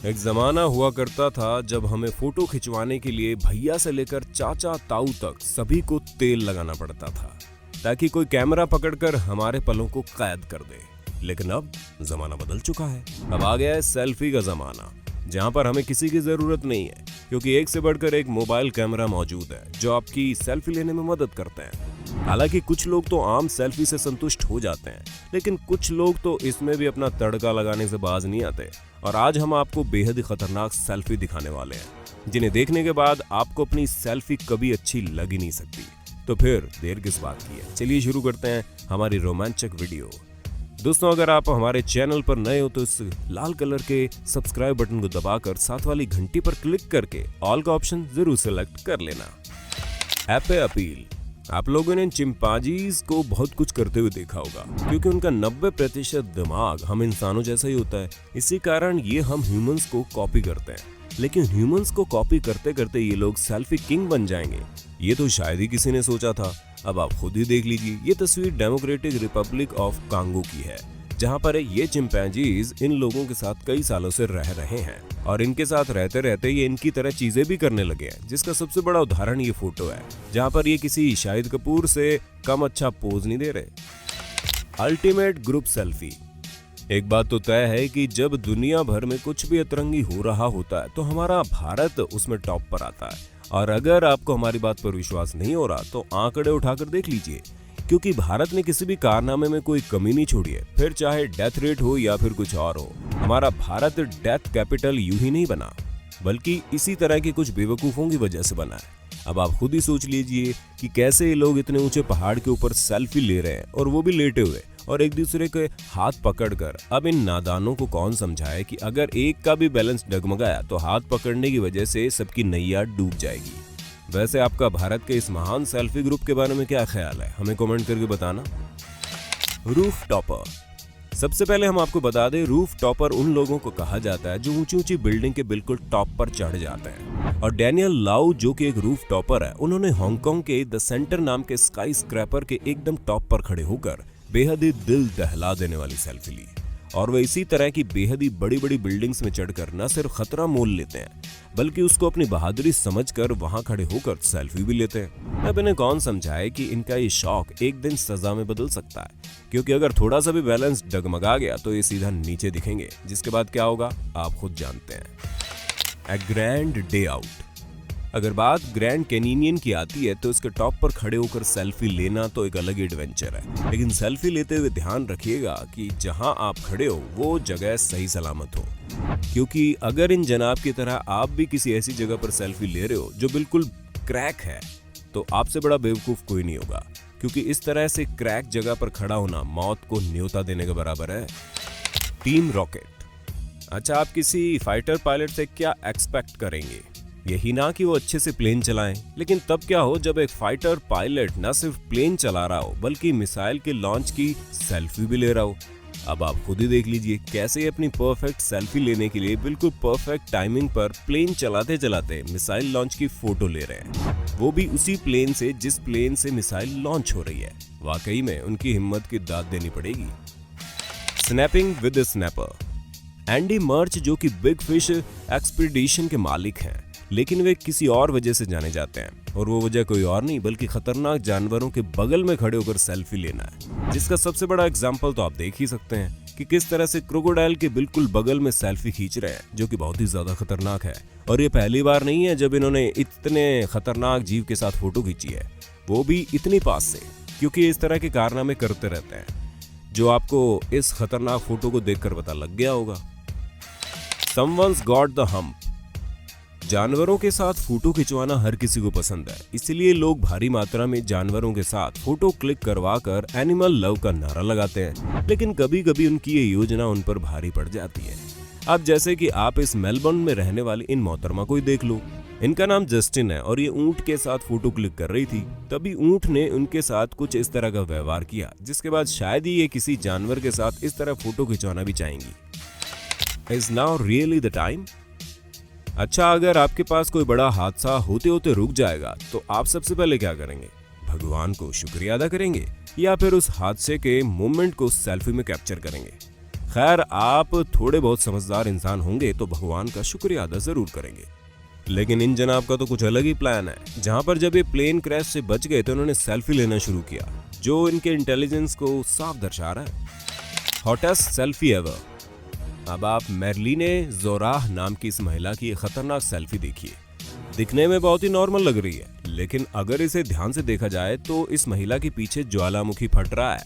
एक जमाना हुआ करता था जब हमें फोटो खिंचवाने के लिए भैया से लेकर चाचा ताऊ तक सभी को तेल लगाना पड़ता था ताकि कोई कैमरा पकड़कर हमारे पलों को कैद कर दे। लेकिन अब जमाना बदल चुका है। अब आ गया है सेल्फी का जमाना, जहां पर हमें किसी की जरूरत नहीं है क्योंकि एक से बढ़कर एक मोबाइल कैमरा मौजूद है जो आपकी सेल्फी लेने में मदद करते हैं। हालांकि कुछ लोग तो आम सेल्फी से संतुष्ट हो जाते हैं, लेकिन कुछ लोग तो इसमें भी अपना तड़का लगाने से बाज नहीं आते। और आज हम आपको बेहद ही खतरनाक सेल्फी दिखाने वाले हैं, जिन्हें देखने के बाद आपको अपनी सेल्फी कभी अच्छी लग ही नहीं सकती। तो फिर देर किस बात की है, चलिए शुरू करते हैं हमारी रोमांचक वीडियो। दोस्तों, अगर आप हमारे चैनल पर नए हो तो इस लाल कलर के सब्सक्राइब बटन को दबाकर साथ वाली घंटी पर क्लिक करके ऑल का ऑप्शन जरूर सेलेक्ट कर लेना। ऐप पे अपील। आप लोगों ने चिंपांजीज को बहुत कुछ करते हुए देखा होगा क्योंकि उनका 90% दिमाग हम इंसानों जैसा ही होता है। इसी कारण ये हम ह्यूमंस को कॉपी करते हैं, लेकिन ह्यूमंस को कॉपी करते करते ये लोग सेल्फी किंग बन जाएंगे, ये तो शायद ही किसी ने सोचा था। अब आप खुद ही देख लीजिए, ये तस्वीर डेमोक्रेटिक रिपब्लिक ऑफ कांगो की है, जहां पर ये चिंपैंजीज इन लोगों के साथ कई सालों से रह रहे हैं और इनके साथ रहते रहते ये इनकी तरह चीजें भी करने लगे हैं, जिसका सबसे बड़ा उदाहरण ये फोटो है जहां पर ये किसी शाहिद कपूर से कम अच्छा पोज नहीं दे रहे। Ultimate group selfie. एक बात तो तय है कि जब दुनिया भर में कुछ भी अतरंगी हो रहा होता है तो हमारा भारत उसमें टॉप पर आता है। और अगर आपको हमारी बात पर विश्वास नहीं हो रहा तो आंकड़े उठाकर देख लीजिए, क्योंकि भारत ने किसी भी कारनामे में कोई कमी नहीं छोड़ी है, फिर चाहे डेथ रेट हो या फिर कुछ और हो। हमारा भारत डेथ कैपिटल यूं ही नहीं बना, बल्कि इसी तरह के कुछ बेवकूफों की वजह से बना है। अब आप खुद ही सोच लीजिए कि कैसे ये लोग इतने ऊंचे पहाड़ के ऊपर सेल्फी ले रहे हैं, और वो भी लेटे हुए, और एक दूसरे के हाथ पकड़कर। अब इन नादानों को कौन समझाए कि अगर एक का भी बैलेंस डगमगाया तो हाथ पकड़ने की वजह से सबकी नैया डूब जाएगी। वैसे आपका भारत के इस महान सेल्फी ग्रुप के बारे में क्या ख्याल है, हमें कमेंट करके बताना। Roof topper. सबसे पहले हम आपको बता दें, रूफ टॉपर उन लोगों को कहा जाता है जो ऊंची ऊंची बिल्डिंग के बिल्कुल टॉप पर चढ़ जाते हैं। और डैनियल लाउ जो कि एक रूफ टॉपर है, उन्होंने हांगकांग के द सेंटर नाम के स्काई स्क्रैपर के एकदम टॉप पर खड़े होकर बेहद ही दिल दहला देने वाली सेल्फी ली। और वे इसी तरह की बेहद ही बड़ी बड़ी बिल्डिंग्स में चढ़कर न सिर्फ खतरा मोल लेते हैं, बल्कि उसको अपनी बहादुरी समझकर वहां खड़े होकर सेल्फी भी लेते हैं। अब इन्हें कौन समझाए कि इनका ये शौक एक दिन सजा में बदल सकता है, क्योंकि अगर थोड़ा सा भी बैलेंस डगमगा गया तो ये सीधा नीचे दिखेंगे, जिसके बाद क्या होगा आप खुद जानते हैं। ए ग्रैंड डे आउट। अगर बात ग्रैंड कैनियन की आती है तो इसके टॉप पर खड़े होकर सेल्फी लेना तो एक अलग एडवेंचर है, लेकिन सेल्फी लेते हुए ध्यान रखिएगा कि जहां आप खड़े हो वो जगह सही सलामत हो, क्योंकि अगर इन जनाब की तरह आप भी किसी ऐसी जगह पर सेल्फी ले रहे हो जो बिल्कुल क्रैक है, तो आपसे बड़ा बेवकूफ कोई नहीं होगा, क्योंकि इस तरह से क्रैक जगह पर खड़ा होना मौत को न्योता देने के बराबर है। Team rocket. अच्छा, आप किसी फाइटर पायलट से क्या एक्सपेक्ट करेंगे? यही ना कि वो अच्छे से प्लेन चलाएं, लेकिन तब क्या हो जब एक फाइटर पायलट न सिर्फ प्लेन चला रहा हो बल्कि मिसाइल के लॉन्च की सेल्फी भी ले रहा हो। अब आप खुद ही देख लीजिए कैसे अपनी परफेक्ट सेल्फी लेने के लिए बिल्कुल परफेक्ट टाइमिंग पर प्लेन चलाते चलाते मिसाइल लॉन्च की फोटो ले रहे हैं, वो भी उसी प्लेन से जिस प्लेन से मिसाइल लॉन्च हो रही है। वाकई में उनकी हिम्मत की दाद देनी पड़ेगी। Snapping with snapper. एंडी मर्च जो कि बिग फिश एक्सपीडिशन के मालिक हैं, लेकिन वे किसी और वजह से जाने जाते हैं, और वो वजह कोई और नहीं बल्कि खतरनाक जानवरों के बगल में खड़े होकर सेल्फी लेना है, जिसका सबसे बड़ा एग्जाम्पल तो आप देख ही सकते हैं कि किस तरह से क्रोकोडाइल के बिल्कुल बगल में सेल्फी खींच रहे हैं, जो कि बहुत ही ज्यादा खतरनाक है। और ये पहली बार नहीं है जब इन्होंने इतने खतरनाक जीव के साथ फोटो खींची है, वो भी इतनी पास से, क्योंकि इस तरह के कारनामे करते रहते हैं, जो आपको इस खतरनाक फोटो को देखकर पता लग गया होगा। Someone's got the hump। जानवरों के साथ फोटो खिंचवाना हर किसी को पसंद है, इसलिए लोग भारी मात्रा में जानवरों के साथ फोटो क्लिक करवाकर एनिमल लव का नारा लगाते हैं, लेकिन कभी कभी उनकी ये योजना उन पर भारी पड़ जाती है। अब जैसे कि आप इस मेलबर्न में रहने वाली इन मोहतरमा को ही देख लो। इनका नाम जस्टिन है और ये ऊंट के साथ फोटो क्लिक कर रही थी, तभी ऊंट ने उनके साथ कुछ इस तरह का व्यवहार किया, जिसके बाद शायद ही ये किसी जानवर के साथ इस तरह फोटो खिंचवाना भी चाहेंगी। Is now really the time? अच्छा, अगर आपके पास कोई बड़ा हादसा होते होते रुक जाएगा तो आप सबसे पहले क्या करेंगे? भगवान को शुक्रिया अदा करेंगे या फिर उस हादसे के मोमेंट को सेल्फी में कैप्चर करेंगे? खैर, आप थोड़े बहुत समझदार इंसान होंगे तो भगवान का शुक्रिया अदा जरूर करेंगे। लेकिन इन जनाब का तो कुछ अलग ही प्लान है। जहां पर जब ये प्लेन क्रैश से बच गए तो उन्होंने सेल्फी लेना शुरू किया, जो इनके इंटेलिजेंस को साफ दर्शा रहा है। Hottest selfie ever. अब आप मेरलिने जोराह नाम की इस महिला की खतरनाक सेल्फी देखिए। दिखने में बहुत ही नॉर्मल लग रही है, लेकिन अगर इसे ध्यान से देखा जाए तो इस महिला के पीछे ज्वालामुखी फट रहा है,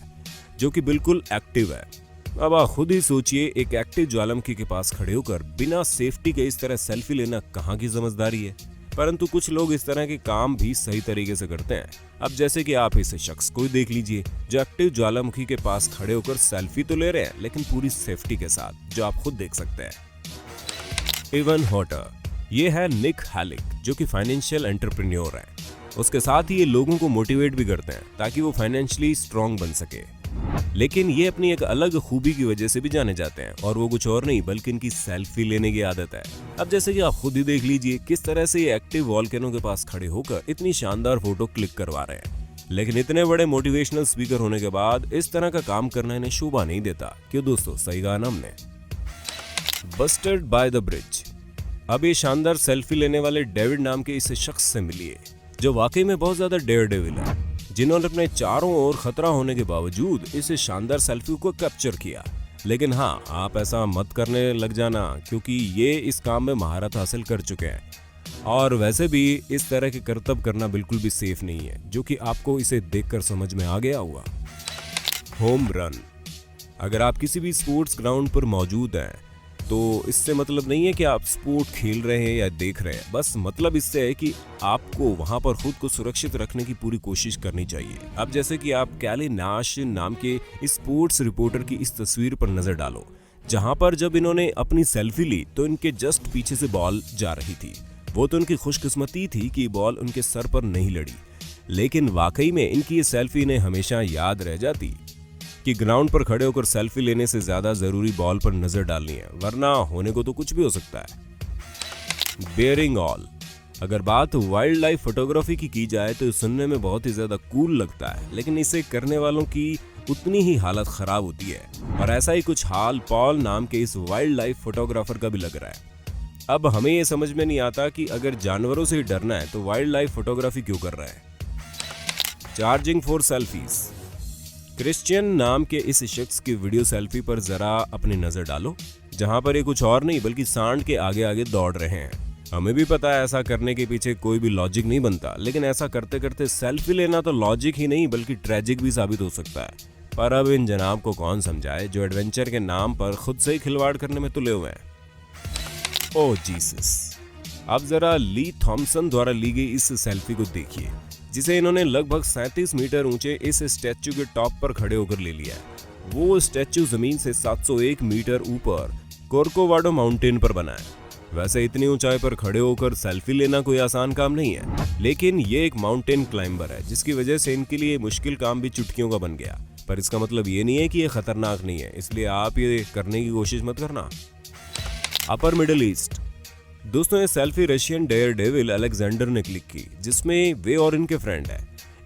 जो कि बिल्कुल एक्टिव है। अब आप खुद ही सोचिए, एक एक्टिव ज्वालामुखी के पास खड़े होकर बिना सेफ्टी के इस तरह सेल्फी लेना कहाँ की समझदारी है। परंतु कुछ लोग इस तरह के काम भी सही तरीके से करते हैं। अब जैसे कि आप इस शख्स को देख लीजिए, जो एक्टिव ज्वालामुखी के पास खड़े होकर सेल्फी तो ले रहे हैं, लेकिन पूरी सेफ्टी के साथ, जो आप खुद देख सकते हैं। इवन हॉटर, ये है निक हैलिक, जो कि फाइनेंशियल एंटरप्रेन्योर है। उसके साथ ही ये लोगों को मोटिवेट भी करते हैं ताकि वो फाइनेंशियली स्ट्रांग बन सके। लेकिन ये अपनी एक अलग खूबी की वजह से भी जाने जाते हैं, और वो कुछ और नहीं बल्कि इनकी सेल्फी लेने की आदत है। अब जैसे कि आप खुद ही देख लीजिए किस तरह से ये एक्टिव वॉल्केनो के पास खड़े होकर इतनी शानदार फोटो क्लिक करवा रहे हैं। लेकिन इतने बड़े मोटिवेशनल स्पीकर होने के बाद इस तरह का काम करना इन्हें शोभा नहीं देता। क्यों दोस्तों, सही कहा ना हमने। Bustard by the bridge. अब ये शानदार सेल्फी लेने वाले डेविड नाम के इस शख्स से मिलिए, जो वाकई में बहुत ज्यादा डेयर डेविल है, जिन्होंने अपने चारों ओर खतरा होने के बावजूद इस शानदार सेल्फी को कैप्चर किया। लेकिन हाँ, आप ऐसा मत करने लग जाना, क्योंकि ये इस काम में महारत हासिल कर चुके हैं। और वैसे भी इस तरह के करतब करना बिल्कुल भी सेफ नहीं है, जो कि आपको इसे देखकर समझ में आ गया होगा। Home run. अगर आप किसी भी स्पोर्ट्स ग्राउंड पर मौजूद हैं तो इससे मतलब नहीं है कि आप स्पोर्ट खेल रहे हैं या देख रहे हैं, बस मतलब इससे है कि आपको वहां पर खुद को सुरक्षित रखने की पूरी कोशिश करनी चाहिए। अब जैसे कि आप कैली नाश नाम के इस स्पोर्ट्स रिपोर्टर की इस तस्वीर पर नजर डालो, जहां पर जब इन्होंने अपनी सेल्फी ली तो इनके जस्ट पीछे से बॉल जा रही थी। वो तो उनकी खुशकिस्मती थी कि बॉल उनके सर पर नहीं लड़ी, लेकिन वाकई में इनकी ये सेल्फी इन्हें हमेशा याद रह जाती कि ग्राउंड पर खड़े होकर सेल्फी लेने से ज्यादा जरूरी बॉल पर नजर डालनी है, वरना होने को तो कुछ भी हो सकता है। Bearing all. अगर बात वाइल्ड लाइफ फोटोग्राफी की जाए तो सुनने में बहुत ही ज्यादा कूल लगता है, लेकिन इसे करने वालों की उतनी ही हालत खराब होती है। और ऐसा ही कुछ हाल पॉल नाम के इस वाइल्ड लाइफ फोटोग्राफर का भी लग रहा है। अब हमें ये समझ में नहीं आता कि अगर जानवरों से ही डरना है तो वाइल्ड लाइफ फोटोग्राफी क्यों कर रहा है। Charging for selfies. क्रिश्चियन नाम के इस शख्स की वीडियो सेल्फी पर जरा अपनी नजर डालो, जहां पर ये कुछ और नहीं बल्कि सांड के आगे आगे दौड़ रहे हैं। हमें भी पता है ऐसा करने के पीछे कोई भी लॉजिक नहीं बनता, लेकिन ऐसा करते करते सेल्फी लेना तो लॉजिक ही नहीं बल्कि ट्रेजिक भी साबित हो सकता है। पर अब इन जनाब को कौन समझाए जो एडवेंचर के नाम पर खुद से ही खिलवाड़ करने में तुले हुए हैं। ओह जीसस। अब जरा ली थॉमसन द्वारा ली गई इस सेल्फी को देखिए, जिसे इन्होंने लगभग 37 मीटर ऊंचे इस स्टैच्यू के टॉप पर खड़े होकर ले लिया है। वो स्टैच्यू जमीन से 701 मीटर ऊपर कोर्कोवाडो माउंटेन पर बना है। वैसे इतनी ऊंचाई पर खड़े होकर सेल्फी लेना कोई आसान काम नहीं है, लेकिन ये एक माउंटेन क्लाइंबर है, जिसकी वजह से इनके लिए मुश्किल काम भी चुटकियों का बन गया। पर इसका मतलब ये नहीं है कि ये खतरनाक नहीं है, इसलिए आप ये करने की कोशिश मत करना। Upper Middle East. दोस्तों, ये selfie Russian daredevil Alexander ने क्लिक की, जिसमें वे और इनके फ्रेंड है।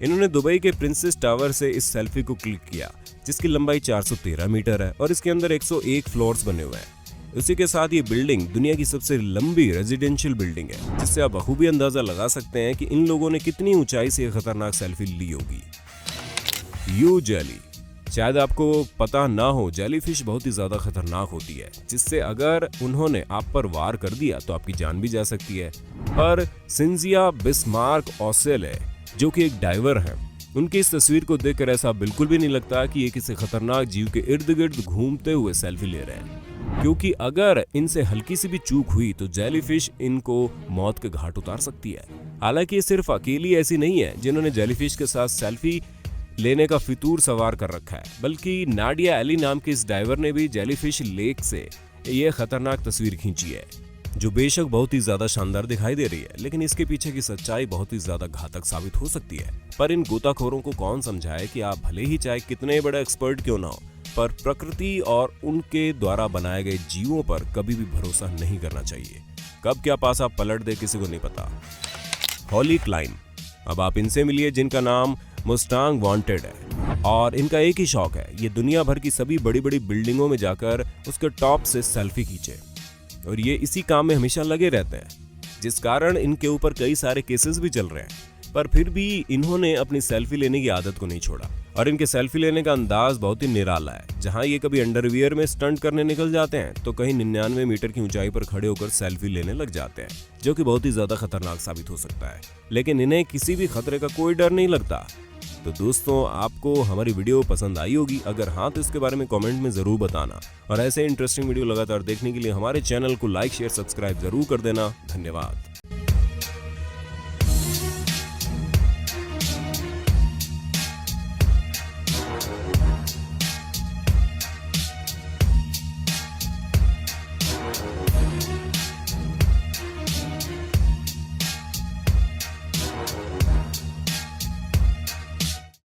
इन्होंने दुबई के प्रिंसेस टावर से इस सेल्फी को क्लिक किया, जिसकी लंबाई 413 मीटर है और इसके अंदर 101 फ्लोर्स बने हुए हैं। उसी के साथ ये बिल्डिंग दुनिया की सबसे लंबी रेजिडेंशियल बिल्डिंग है, जिससे आप बखूबी अंदाजा लगा सकते हैं कि इन लोगों ने कितनी ऊंचाई से खतरनाक सेल्फी ली होगी। You jelly. शायद आपको पता ना हो, जेलीफिश बहुत ही ज्यादा खतरनाक होती है, जिससे अगर उन्होंने आप पर वार कर दिया तो आपकी जान भी जा सकती है। पर सिंजिया बिस्मार्क ऑसेल है, जो कि एक डाइवर है, उनकी इस तस्वीर को देखकर ऐसा बिल्कुल भी नहीं लगता कि ये किसी खतरनाक जीव के इर्द गिर्द घूमते हुए सेल्फी ले रहे हैं, क्योंकि अगर इनसे हल्की सी भी चूक हुई तो जेलीफिश इनको मौत के घाट उतार सकती है। हालांकि ये सिर्फ अकेली ऐसी नहीं है जिन्होंने जेलीफिश के साथ सेल्फी लेने का फितूर सवार कर रखा है, बल्कि नाडिया एली नाम के इस डाइवर ने भी जेलीफिश लेक से ये खतरनाक तस्वीर खींची है, जो बेशक बहुत ही ज्यादा शानदार दिखाई दे रही है, लेकिन इसके पीछे की सच्चाई बहुत ही ज्यादा घातक साबित हो सकती है। पर इन गोताखोरों को कौन समझाए कि आप भले ही चाहे कितने बड़े एक्सपर्ट क्यों ना हो, पर प्रकृति और उनके द्वारा बनाए गए जीवों पर कभी भी भरोसा नहीं करना चाहिए। कब क्या पासा पलट दे किसी को नहीं पता। हॉली क्लाइम। अब आप इनसे मिलिए जिनका नाम मुस्टांग वांटेड है। और इनका एक ही शौक है, ये दुनिया भर की सभी बड़ी बड़ी बिल्डिंगों में जाकर उसके टॉप से सेल्फी खींचे। और ये इसी काम में हमेशा लगे रहते हैं, जिस कारण इनके ऊपर कई सारे केसेस भी चल रहे हैं। पर फिर भी इन्होंने अपनी सेल्फी लेने की आदत को नहीं छोड़ा और इनके सेल्फी लेने का अंदाज बहुत ही निराला है। जहां ये कभी अंडरवियर में स्टंट करने निकल जाते हैं तो कहीं 99 मीटर की ऊंचाई पर खड़े होकर सेल्फी लेने लग जाते हैं, जो कि बहुत ही ज्यादा खतरनाक साबित हो सकता है। लेकिन इन्हें किसी भी खतरे का कोई डर नहीं लगता। तो दोस्तों, आपको हमारी वीडियो पसंद आई होगी। अगर हाँ तो इसके बारे में कमेंट में जरूर बताना और ऐसे इंटरेस्टिंग वीडियो लगातार देखने के लिए हमारे चैनल को लाइक शेयर सब्सक्राइब जरूर कर देना। धन्यवाद।